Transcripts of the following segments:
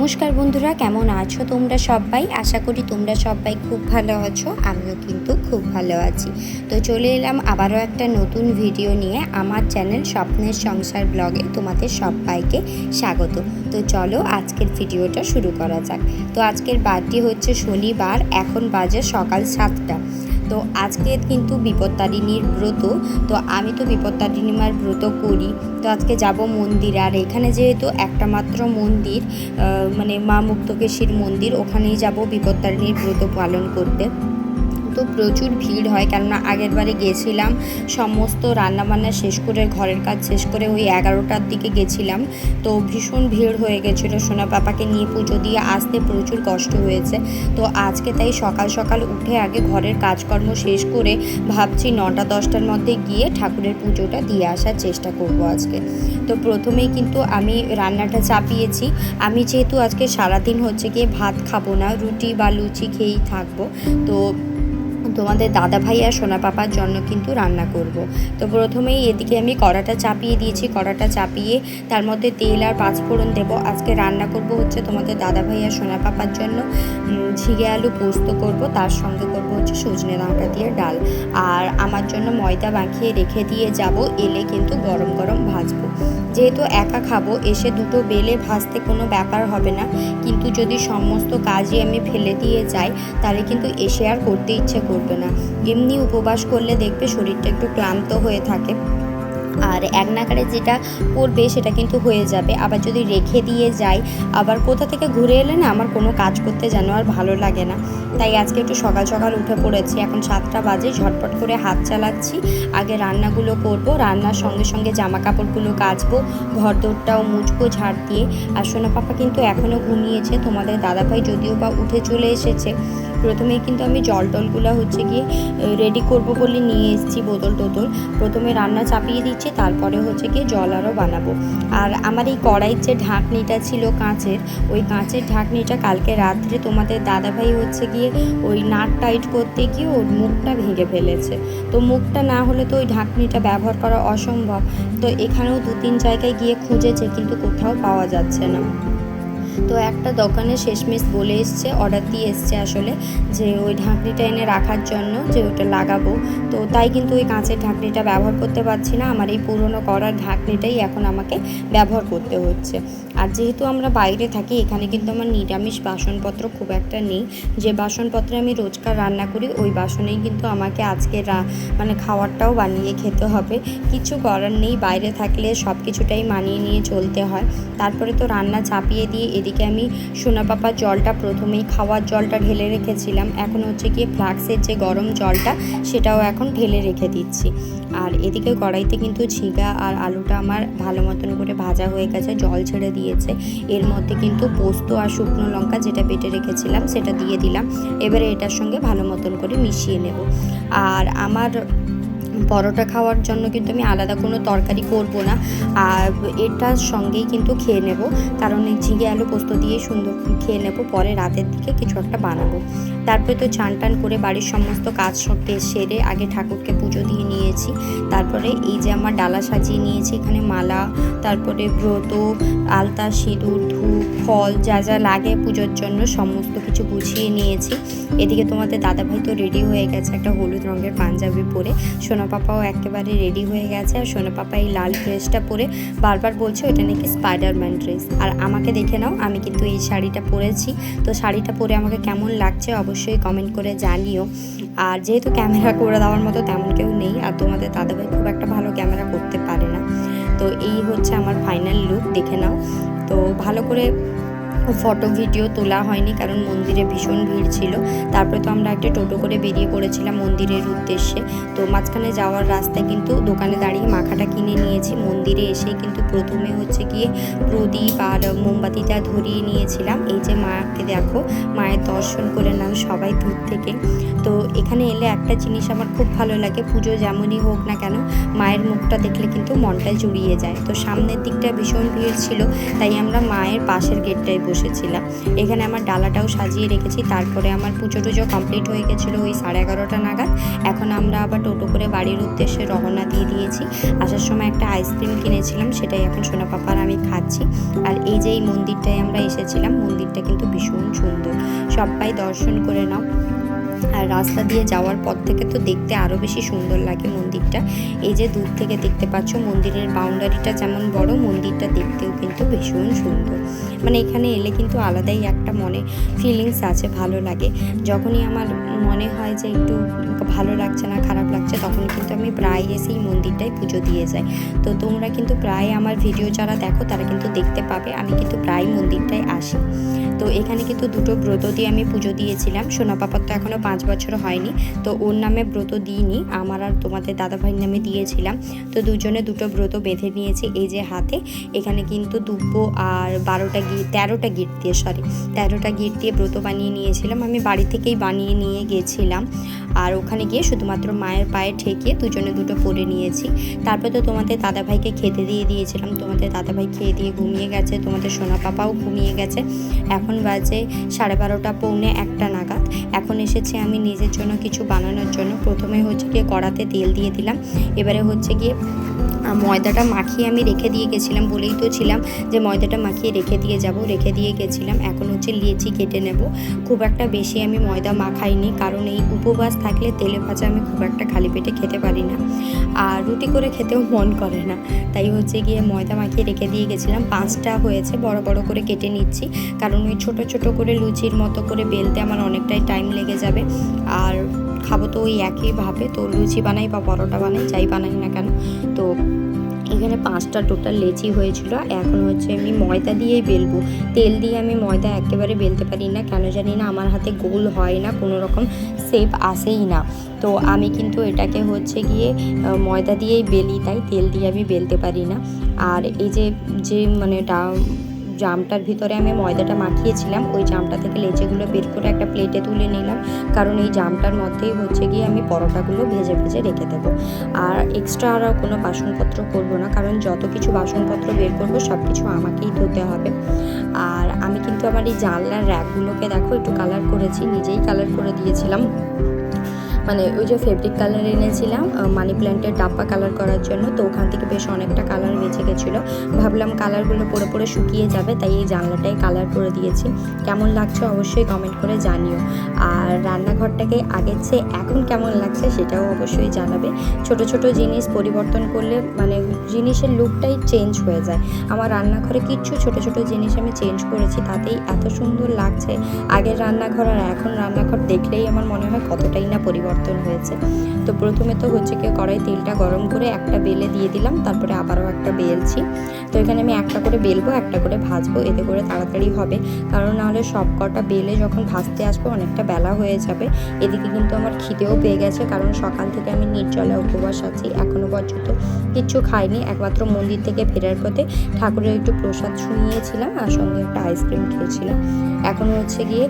নমস্কার বন্ধুরা, কেমন আছো তোমরা সবাই? আশা করি তোমরা সবাই খুব ভালো আছো। আমিও কিন্তু খুব ভালো আছি। তো চলে এলাম আবারও একটা নতুন ভিডিও নিয়ে আমার চ্যানেল স্বপ্নের সংসার ব্লগে তোমাদের সবাইকে স্বাগত। তো চলো আজকের ভিডিওটা শুরু করা যাক। তো আজকের বারটি হচ্ছে শনিবার, এখন বাজে সকাল 7টা। তো আজকে কিন্তু বিপত্তারিণীর ব্রত। তো আমি তো বিপত্তারিণী মার ব্রত করি। তো আজকে যাব মন্দির, আর এখানে যেহেতু একটা মাত্র মন্দির মানে মা মুক্তকেশীর মন্দির, ওখানেই যাব বিপত্তারিণীর ব্রত পালন করতে। তো প্রচুর ভিড় হয়, কেননা আগের বারে গেছিলাম সমস্ত রান্নাবান্না শেষ করে, ঘরের কাজ শেষ করে ওই 11টার দিকে গেছিলাম। তো ভীষণ ভিড় হয়ে গেছিলো, সোনা পাপাকে নিয়ে পুজো দিয়ে আসতে প্রচুর কষ্ট হয়েছে। তো আজকে তাই সকাল সকাল উঠে আগে ঘরের কাজকর্ম শেষ করে ভাবছি 9টা-10টার মধ্যে গিয়ে ঠাকুরের পুজোটা দিয়ে আসার চেষ্টা করব আজকে। তো প্রথমেই কিন্তু আমি রান্নাটা চাপিয়েছি। আমি যেহেতু আজকে সারাদিন হচ্ছে গিয়ে ভাত খাবো না, রুটি বা লুচি খেয়েই থাকবো। তো তোমাদের দাদা ভাই আর সোনা পাপার জন্য কিন্তু রান্না করব। তো প্রথমেই এদিকে আমি কড়াটা চাপিয়ে দিয়েছি। কড়াটা চাপিয়ে তার মধ্যে তেল আর পাঁচফোড়ন দেবো। আজকে রান্না করব হচ্ছে তোমাদের দাদা ভাই আর সোনা পাপার জন্য ঝিঙে আলু পোস্ত করব, তার সঙ্গে করব হচ্ছে সজনে ডাঁটা দিয়ে ডাল। আর আমার জন্য ময়দা মাখিয়ে রেখে দিয়ে যাব, এলে কিন্তু গরম গরম ভাজবো। যেহেতু একা খাবো, এসে দুটো বেলে ভাজতে কোনো ব্যাপার হবে না, কিন্তু যদি সমস্ত কাজই আমি ফেলে দিয়ে যাই তাহলে কিন্তু এসে আর করতে ইচ্ছে করবে না। এমনি উপবাস করলে দেখবে শরীরটা একটু ক্লান্ত হয়ে থাকে, আর এক নাগাড়ে যেটা করবে সেটা কিন্তু হয়ে যাবে। আবার যদি রেখে দিয়ে যাই, আবার কোথা থেকে ঘুরে এলে না আমার কোনো কাজ করতে যেন আর ভালো লাগে না। তাই আজকে একটু সকাল সকাল উঠে পড়েছি। এখন 7টা বাজে, ঝটপট করে হাত চালাচ্ছি। আগে রান্নাগুলো করব, রান্নার সঙ্গে সঙ্গে জামা কাপড়গুলো কাচবো, ঘর দোরটাও মুছবো ঝাড় দিয়ে। আর সোনা পাপা কিন্তু এখনও ঘুমিয়েছে। তোমাদের দাদাভাই যদিও বা উঠে চলে এসেছে। প্রথমেই কিন্তু আমি জল টলগুলো হচ্ছে গিয়ে রেডি করব বলে নিয়ে এসেছি, বোতল টোতল। প্রথমে রান্না চাপিয়ে দিচ্ছি, তারপরে হচ্ছে গিয়ে জল আরও বানাবো। আর আমার এই কড়াইয়ের যে ঢাকনিটা ছিল কাঁচের, ওই কাঁচের ঢাকনিটা কালকে রাত্রে তোমাদের দাদাভাই হচ্ছে গিয়ে ওই নাট টাইট করতে গিয়ে ওর মুখটা ভেঙে ফেলেছে। তো মুখটা না হলে তো ওই ঢাকনিটা ব্যবহার করা অসম্ভব। তো এখানেও 2-3 জায়গায় গিয়ে খুঁজেছে, কিন্তু কোথাও পাওয়া যাচ্ছে না। তো একটা দোকানে শেষমেশ বলে এসছে, অর্ডার দিয়ে এসছে আসলে, যে ওই ঢাকনিটা এনে রাখার জন্য, যে ওটা লাগাবো। তো তাই কিন্তু ওই কাঁচের ঢাকনিটা ব্যবহার করতে পারছি না, আমার এই পুরনো করার ঢাকনিটাই এখন আমাকে ব্যবহার করতে হচ্ছে। আর যেহেতু আমরা বাইরে থাকি, এখানে কিন্তু আমার নিরামিষ বাসনপত্র খুব একটা নেই। যে বাসনপত্রে আমি রোজকার রান্না করি ওই বাসনেই কিন্তু আমাকে আজকে মানে খাওয়ারটাও বানিয়ে খেতে হবে। কিছু করার নেই, বাইরে থাকলে সব কিছুটাই মানিয়ে নিয়ে চলতে হয়। তারপরে তো রান্না চাপিয়ে দিয়ে এদিকে আমি সোনা পাপার জলটা, প্রথমেই খাওয়ার জলটা ঢেলে রেখেছিলাম, এখন হচ্ছে গিয়ে ফ্লাক্সের যে গরম জলটা সেটাও এখন ঢেলে রেখে দিচ্ছি। আর এদিকে কড়াইতে কিন্তু ঝিঙা আর আলুটা আমার ভালো মতন করে ভাজা হয়ে গেছে, জল ছেড়ে দিয়েছে। এর মধ্যে কিন্তু পোস্ত আর শুকনো লঙ্কা যেটা বেটে রেখেছিলাম সেটা দিয়ে দিলাম। এবারে এটার সঙ্গে ভালো মতন করে মিশিয়ে নেব। আর আমার পরোটা খাওয়ার জন্য কিন্তু আমি আলাদা কোনো তরকারি করব না, আর এটার সঙ্গেই কিন্তু খেয়ে নেব, কারণ এই ঝিঙে আলু পোস্ত দিয়েই সুন্দর খেয়ে নেব। পরে রাতের দিকে কিছু একটা বানাবো। তারপরে তো চান টান করে বাড়ির সমস্ত কাজ সেরে আগে ঠাকুরকে পুজো দিয়ে নিয়েছি। তারপরে এই যে আমার ডালা সাজিয়ে নিয়েছি, এখানে মালা, তারপরে ব্রত, আলতা, সিঁদুর, ধূপ, ফল, যা যা লাগে পুজোর জন্য সমস্ত কিছু গুছিয়ে নিয়েছি। এদিকে তোমাদের দাদাভাই তো রেডি হয়ে গেছে একটা হলুদ রঙের পাঞ্জাবি পরে, সোনা পাপাও একেবারে রেডি হয়ে গেছে। আর সোনা পাপা এই লাল ড্রেসটা পরে বারবার বলছে ওটা নাকি স্পাইডারম্যান ড্রেস। আর আমাকে দেখে নাও, আমি কিন্তু এই শাড়িটা পরেছি। তো শাড়িটা পরে আমাকে কেমন লাগছে অবশ্যই কমেন্ট করে জানিও। আর যেহেতু ক্যামেরা করে দেওয়ার মতো তেমন কেউ নেই, আর তোমাদের দাদাভাই খুব একটা ভালো ক্যামেরা করতে পারে না, তো এই হচ্ছে আমার ফাইনাল লুক, দেখে নাও। তো ভালো করে ফটো ভিডিও তোলা হয়নি, কারণ মন্দিরে ভীষণ ভিড় ছিল। তারপরে তো আমরা একটা টোটো করে বেরিয়ে পড়েছিলাম মন্দিরের উদ্দেশ্যে। তো মাঝখানে যাওয়ার রাস্তায় কিন্তু দোকানে দাঁড়িয়ে মাখাটা কিনে নিয়েছি। মন্দিরে এসে কিন্তু প্রথমে হচ্ছে গিয়ে প্রদীপ আর মোমবাতিটা ধরিয়ে নিয়েছিলাম। এই যে মাকে দেখো, মায়ের দর্শন করে নাও সবাই দূর থেকে। তো এখানে এলে একটা জিনিস আমার খুব ভালো লাগে, পুজো যেমনই হোক না কেন মায়ের মুখটা দেখলে কিন্তু মনটা জুড়িয়ে যায়। তো সামনের দিকটা ভীষণ ভিড় ছিল, তাই আমরা মায়ের পাশের গেটটায় বসেছিলাম। এখানে আমার ডালাটাও সাজিয়ে রেখেছি। তারপরে আমার পুজো টুজো কমপ্লিট হয়ে গেছিলো ওই 11:30টা নাগাদ। এখন আমরা আবার টোটো করে বাড়ির উদ্দেশ্যে রওনা দিয়ে দিয়েছি। আসার সময় একটা আইসক্রিম কিনেছিলাম, সেটাই এখন সোনা পাপা আর আমি খাচ্ছি। আর এই যে এই মন্দিরটায় আমরা এসেছিলাম, মন্দিরটা কিন্তু ভীষণ সুন্দর, সবাই দর্শন করে নাও। আর রাস্তা দিয়ে যাওয়ার পর থেকে তো দেখতে আরও বেশি সুন্দর লাগে মন্দিরটা। এই যে দূর থেকে দেখতে পাচ্ছ মন্দিরের বাউন্ডারিটা যেমন বড়, মন্দিরটা দেখতেও কিন্তু ভীষণ সুন্দর। মানে এখানে এলে কিন্তু আলাদাই একটা মনে ফিলিংস আছে, ভালো লাগে। যখনই আমার মনে হয় যে একটু ভালো লাগছে না, খারাপ লাগছে, তখন কিন্তু আমি প্রায় এসেই মন্দিরটায় পুজো দিয়ে যাই। তো তোমরা কিন্তু প্রায় আমার ভিডিও যারা দেখো তারা কিন্তু দেখতে পাবে আমি কিন্তু প্রায় মন্দিরটায় আসি। তো এখানে কিন্তু দুটো ব্রত দিয়ে আমি পুজো দিয়েছিলাম। সোনা পাপার তো এখনও 5 বছর হয়নি, তো ওর নামে ব্রত দিইনি, আমার আর তোমাদের দাদাভাইয়ের নামে দিয়েছিলাম। তো দুজনে দুটো ব্রত বেঁধে নিয়েছি। এই যে হাতে এখানে কিন্তু দুব্বো আর 13টা গিট দিয়ে ব্রত বানিয়ে নিয়েছিলাম। আমি বাড়ি থেকেই বানিয়ে নিয়ে গেছিলাম, আর ওখানে গিয়ে শুধুমাত্র মায়ের পায়ে ঠেকিয়ে দুজনে দুটো পরে নিয়েছি। তারপর তো তোমাদের দাদাভাইকে খেতে দিয়ে দিয়েছিলাম। তোমাদের দাদাভাই খেয়ে দিয়ে ঘুমিয়ে গেছে, তোমাদের সোনা পাপাও ঘুমিয়ে গেছে। এখন বাজে 12:30 পৌনে 1টা নাগাদ। এখন এসেছি আমি নিজের জন্য কিছু বানানোর জন্য। প্রথমে হচ্ছে গিয়ে কড়াতে তেল দিয়ে দিলাম। এবারে হচ্ছে গিয়ে ময়দাটা মাখিয়ে আমি রেখে দিয়ে গেছিলাম, বলেই তো ছিলাম যে ময়দাটা মাখিয়ে রেখে দিয়ে গেছিলাম। এখন হচ্ছে লিচি কেটে নেব। খুব একটা বেশি আমি ময়দা মাখাইনি, কারণ এই উপবাস থাকলে তেলে ভাজা আমি খুব একটা খালি পেটে খেতে পারি না, আর রুটি করে খেতেও মন করে না। তাই হচ্ছে গিয়ে ময়দা মাখিয়ে রেখে দিয়ে গেছিলাম। 5টা হয়েছে, বড় বড় করে কেটে নিচ্ছি, কারণ ওই ছোট ছোট করে লুচির মতো করে বেলতে আমার অনেকটাই টাইম লেগে যাবে। আর খাবো তো ওই একইভাবে, তো লুচি বানাই বা পরোটা বানাই, যাই বানাই না কেন। তো এখানে 5টা টোটাল লেচি হয়েছিল। এখন হচ্ছে আমি ময়দা দিয়েই বেলবো। তেল দিয়ে আমি ময়দা একেবারে বেলতে পারি না, কেন জানি না, আমার হাতে গোল হয় না, কোনো রকম শেপ আসেই না। তো আমি কিন্তু এটাকে হচ্ছে গিয়ে ময়দা দিয়েই বেলি, তাই তেল দিয়ে আমি বেলতে পারি না। আর এই যে মানে জামটার ভিতরে আমি ময়দাটা মাখিয়েছিলাম, ওই জামটা থেকে লেচিগুলো বের করে একটা প্লেটে তুলে নিলাম, কারণ এই জামটার মধ্যেই হচ্ছে গিয়ে আমি পরোটাগুলো ভেজে রেখে দেবো। আর এক্সট্রা আর কোনো বাসনপত্র করবো না, কারণ যত কিছু বাসনপত্র বের করবো সব কিছু আমাকেই ধুতে হবে। আর আমি কিন্তু আমার এই জানলার র্যাকগুলোকে দেখো একটু কালার করেছি, নিজেই কালার করে দিয়েছিলাম। মানে ওই যে ফেব্রিক কালার এনেছিলাম মানি প্ল্যান্টের ডাব্বা কালার করার জন্য, তো ওখান থেকে বেশ অনেকটা কালার বেঁচে গেছিলো। ভাবলাম কালারগুলো পরে শুকিয়ে যাবে, তাই এই জানলাটাই কালার করে দিয়েছি। কেমন লাগছে অবশ্যই কমেন্ট করে জানিও। আর রান্নাঘরটাকে আগের চেয়ে এখন কেমন লাগছে সেটাও অবশ্যই জানাবে। ছোট ছোট জিনিস পরিবর্তন করলে মানে জিনিসের লুকটাই চেঞ্জ হয়ে যায়। আমার রান্নাঘরে কিচ্ছু ছোট ছোট জিনিস আমি চেঞ্জ করেছি, তাতেই এত সুন্দর লাগছে। আগের রান্নাঘর আর এখন রান্নাঘর দেখলেই আমার মনে হয় কতটাই না পরিবর্তন হয়েছে। তো প্রথমে তো হচ্ছে কি কড়াই তেলটা গরম করে একটা বেলে দিয়ে দিলাম, তারপরে আবারও একটা বেলছি। তো এখানে আমি একটা করে বেলবো, একটা করে ভাজবো, এতে করে তাড়াতাড়ি হবে, কারণ নাহলে সব কটা বেলে যখন ভাজতে আসবো অনেকটা বেলা হয়ে যাবে। এদিকে কিন্তু আমার খিদেও পেয়ে গেছে, কারণ সকাল থেকে আমি নির্জলা উপবাস আছি, এখনও পর্যন্ত কিচ্ছু খাইনি। একমাত্র মন্দির থেকে ফেরার পথে ঠাকুরের একটু প্রসাদ ছুঁয়েছিলাম, আর সঙ্গে একটা আইসক্রিম খেয়েছিলাম। এখন হচ্ছে গিয়ে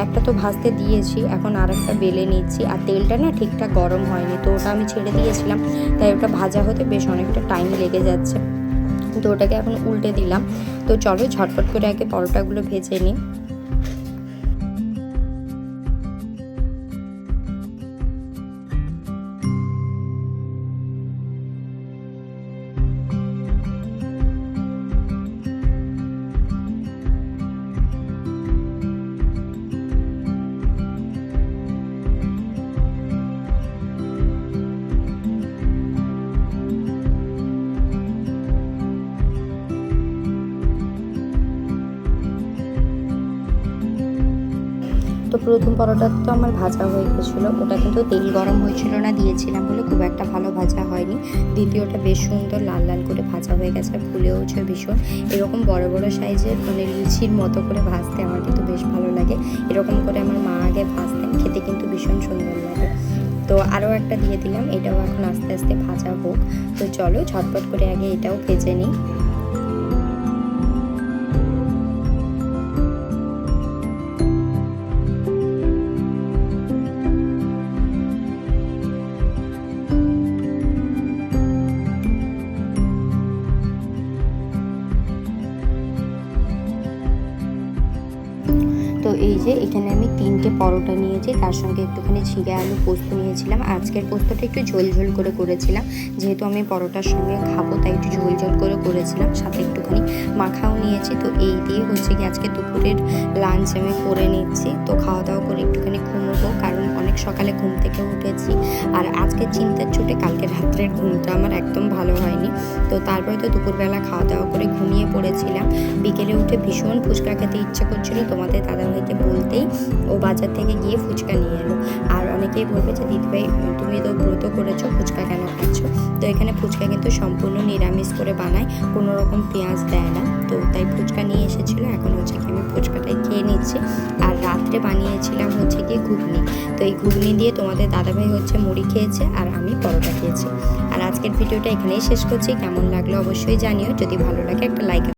একটা তো ভাজতে দিয়েছি, এখন আর একটা বেলে নিচ্ছি। আর তেলটা না ঠিকঠাক গরম হয়নি, তো ওটা আমি ছেড়ে দিয়েছিলাম, তাই ওটা ভাজা হতে বেশ অনেকটা টাইম লেগে যাচ্ছে। তো ওটাকে এখন উল্টে দিলাম। তো চলো ঝটপট করে আগে পরোটাগুলো ভেজে নিই। তো প্রথম পরোটা তো আমার ভাজা হয়ে গেছিলো, ওটা কিন্তু তেল গরম হয়েছিল না, দিয়েছিলাম বলে খুব একটা ভালো ভাজা হয়নি। দ্বিতীয়টা বেশ সুন্দর লাল লাল করে ভাজা হয়ে গেছে, ফুলেওছে ভীষণ। এরকম বড় বড় সাইজের মানে লুচির মতো করে ভাজতে আমার কিন্তু বেশ ভালো লাগে। এরকম করে আমার মা আগে ভাজতেন, খেতে কিন্তু ভীষণ সুন্দর লাগে। তো আরও একটা দিয়ে দিলাম, এটাও এখন আস্তে আস্তে ভাজা হোক। তো চলো ঝটপট করে আগে এটাও ভেজে নিই। যে এখানে আমি 3টে পরোটা নিয়েছি, তার সঙ্গে একটুখানি ঝিঙে আলু পোস্ত নিয়েছিলাম। আজকের পোস্তটা একটু ঝোল ঝোল করে করেছিলাম, যেহেতু আমি পরোটার সঙ্গে খাবো তাই একটু ঝোল ঝোল করে করেছিলাম, সাথে একটুখানি মাখাও নিয়েছি। তো এই দিয়ে হচ্ছে কি আজকে দুপুরের লাঞ্চ আমি করে নিচ্ছি। তো খাওয়া দাওয়া করে একটুখানি ঘুমোবো, কারণ অনেক সকালে ঘুম থেকে উঠেছি আর আজকে চিন্তার চোটে কালকে রাত্রের ঘুমটা আমার একদম ভালো হয়নি। তো তারপরে তো দুপুরবেলা খাওয়া দাওয়া করে ঘুমিয়ে পড়েছিলাম। বিকেলে উঠে ভীষণ ফুচকা খেতে ইচ্ছে করছিল, তোমাদের দাদাভাইকে বলতেই ও বাজার থেকে গিয়ে ফুচকা নিয়ে এলো। আর অনেকেই বলবে যে দিদিভাই তুমি তো ব্রত করেছো, ফুচকা কেন খাচ্ছ? তো এখানে ফুচকা কিন্তু সম্পূর্ণ নিরামিষ করে বানায়, কোনো রকম পেঁয়াজ দেয় না। তো তাই ফুচকা নিয়ে এসেছিলো, এখন হচ্ছে কি আমি ফুচকাটাই খেয়ে নিচ্ছি। আর রাত্রে বানিয়েছিলাম হচ্ছে গিয়ে ঘুগনি। তো এই ঘুগনি দিয়ে তোমাদের দাদাভাই হচ্ছে মুড়ি খেয়েছে আর আমি পরোটা খেয়েছি। আর আজকের ভিডিওটা এখানেই শেষ করছি। কেমন লাগলো অবশ্যই জানিও, যদি ভালো লাগে একটা লাইক